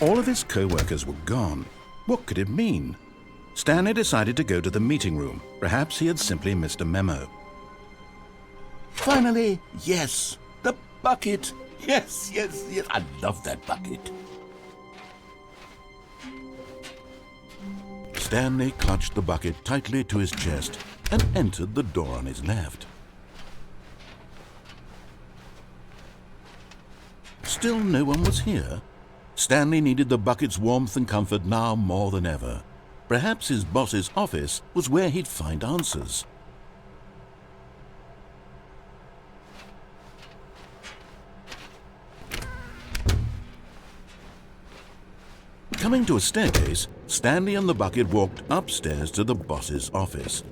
All of his co-workers were gone. What could it mean? Stanley decided to go to the meeting room. Perhaps he had simply missed a memo. Finally, yes, the bucket. Yes, yes, yes, I love that bucket. Stanley clutched the bucket tightly to his chest and entered the door on his left. Still no one was here. Stanley needed the bucket's warmth and comfort now more than ever. Perhaps his boss's office was where he'd find answers. Coming to a staircase, Stanley and the bucket walked upstairs to the boss's office.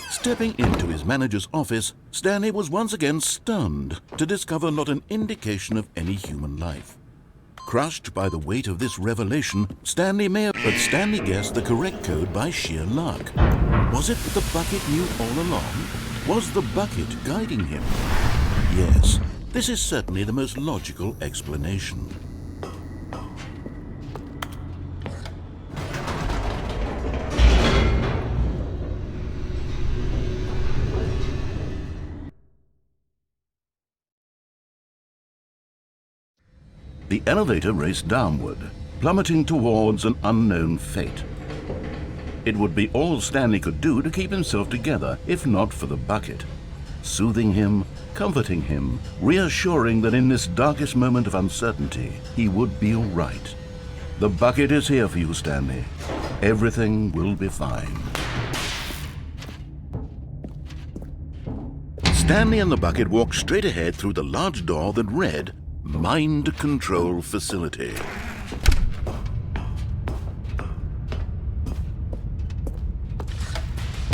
Stepping into his manager's office, Stanley was once again stunned to discover not an indication of any human life. Crushed by the weight of this revelation, Stanley guessed the correct code by sheer luck. Was it that the bucket knew all along? Was the bucket guiding him? Yes, this is certainly the most logical explanation. The elevator raced downward, plummeting towards an unknown fate. It would be all Stanley could do to keep himself together, if not for the bucket. Soothing him, comforting him, reassuring that in this darkest moment of uncertainty, he would be all right. The bucket is here for you, Stanley. Everything will be fine. Stanley and the bucket walked straight ahead through the large door that read, Mind Control Facility.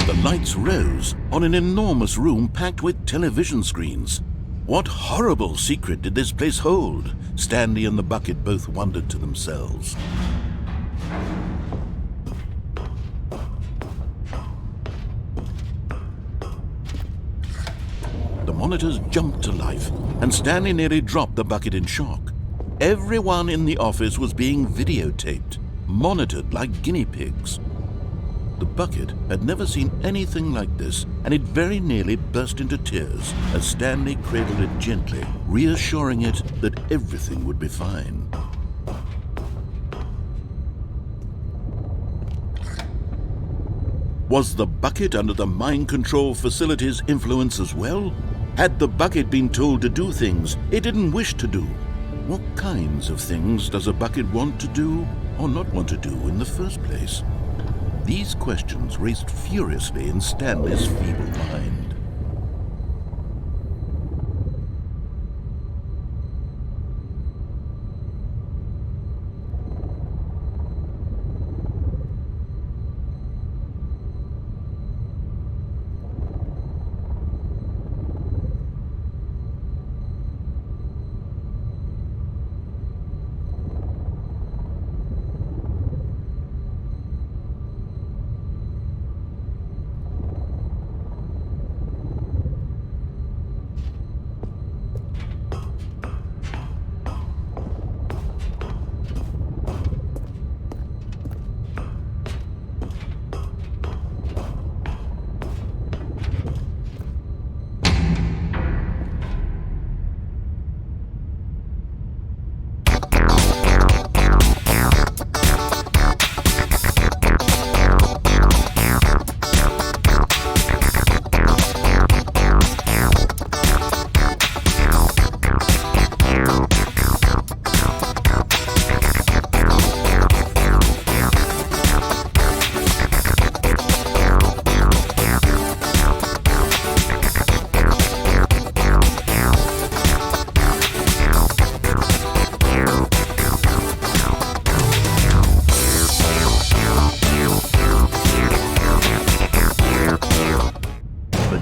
The lights rose on an enormous room packed with television screens. What horrible secret did this place hold? Stanley and the bucket both wondered to themselves. The monitors jumped to life, and Stanley nearly dropped the bucket in shock. Everyone in the office was being videotaped, monitored like guinea pigs. The bucket had never seen anything like this, and it very nearly burst into tears as Stanley cradled it gently, reassuring it that everything would be fine. Was the bucket under the mind control facility's influence as well? Had the bucket been told to do things it didn't wish to do? What kinds of things does a bucket want to do or not want to do in the first place? These questions raced furiously in Stanley's feeble mind.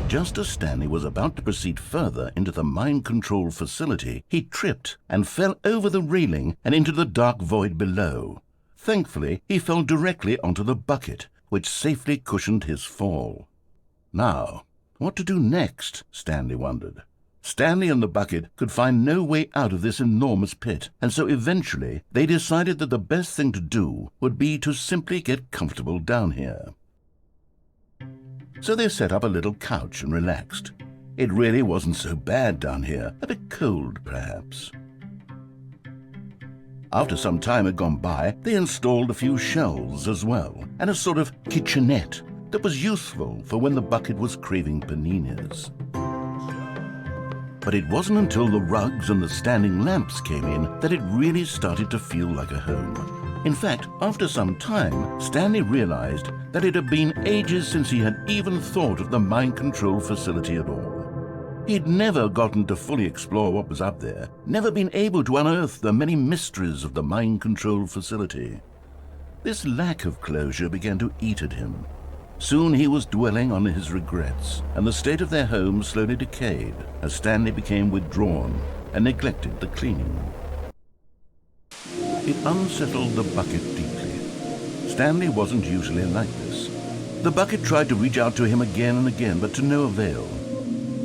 Just as Stanley was about to proceed further into the mind control facility, he tripped and fell over the railing and into the dark void below. Thankfully, he fell directly onto the bucket, which safely cushioned his fall. Now, what to do next? Stanley wondered. Stanley and the bucket could find no way out of this enormous pit, and so eventually they decided that the best thing to do would be to simply get comfortable down here. So they set up a little couch and relaxed. It really wasn't so bad down here, a bit cold perhaps. After some time had gone by, they installed a few shelves as well, and a sort of kitchenette that was useful for when the bucket was craving paninis. But it wasn't until the rugs and the standing lamps came in that it really started to feel like a home. In fact, after some time, Stanley realized that it had been ages since he had even thought of the mind control facility at all. He'd never gotten to fully explore what was up there, never been able to unearth the many mysteries of the mind control facility. This lack of closure began to eat at him. Soon he was dwelling on his regrets, and the state of their home slowly decayed as Stanley became withdrawn and neglected the cleaning. It unsettled the bucket deeply. Stanley wasn't usually like this. The bucket tried to reach out to him again and again, but to no avail.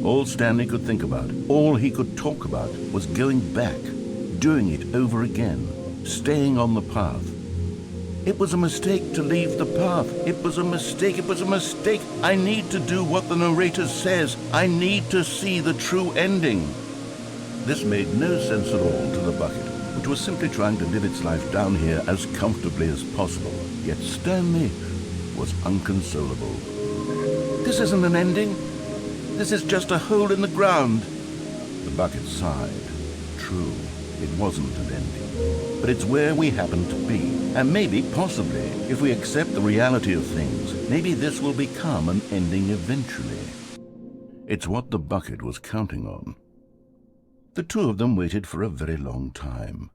All Stanley could think about, all he could talk about, was going back, doing it over again, staying on the path. It was a mistake to leave the path. It was a mistake. It was a mistake. I need to do what the narrator says. I need to see the true ending. This made no sense at all to the bucket, which was simply trying to live its life down here as comfortably as possible. Yet Stanley was unconsolable. This isn't an ending. This is just a hole in the ground. The bucket sighed. True, it wasn't an ending. But it's where we happen to be. And maybe, possibly, if we accept the reality of things, maybe this will become an ending eventually. It's what the bucket was counting on. The two of them waited for a very long time.